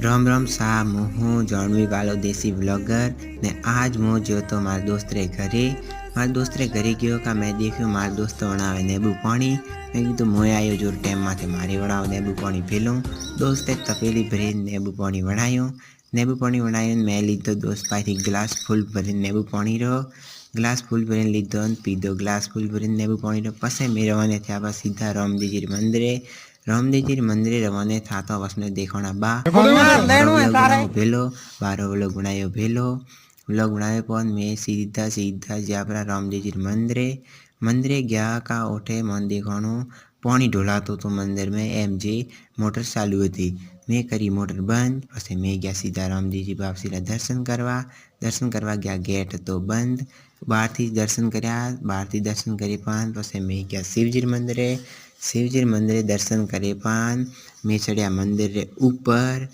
राम राम सा हूँ जाणवी वालो देसी व्लॉगर ने आज मु जो तो मार दोस्त रे घरे गयो का मैं देखो मार दोस्त बनावे नेबू पानी। मैं कीधु मोए आयो जो टाइम माथे मारे बनाव नेबू पानी पीलूँ। दोस्ते तपेली भरी नेबू पानी बनायो मैं लीधो दोस्त पासी ग्लास फूल भरी नेबू पानी रो। ग्लास फूल भरी लीधो पीधो ग्लास फूल भरी नेबू पानी रो। पछे मैं रवाने थया सीधा रामदेवजी मंदिरे रवाने था तो बसने देखना बा बारो व्लॉग बनायो भेलो व्लॉग बनाए पर मैं सीधा जा परा रामदेवजी मंदिरे गया का उठे मन देखो पानी ढोलातो तो मंदिर में एम जी मोटर चालू थी। मैं करी मोटर बंद पछे मैं गया सीधा रामदेवजी बापसीला दर्शन करवा गया। गेट तो बंद बाहर थी दर्शन करे पान पछे मैं गया शिवजी मंदिरे दर्शन करे पान मैं चढ़िया मंदिर रे ऊपर।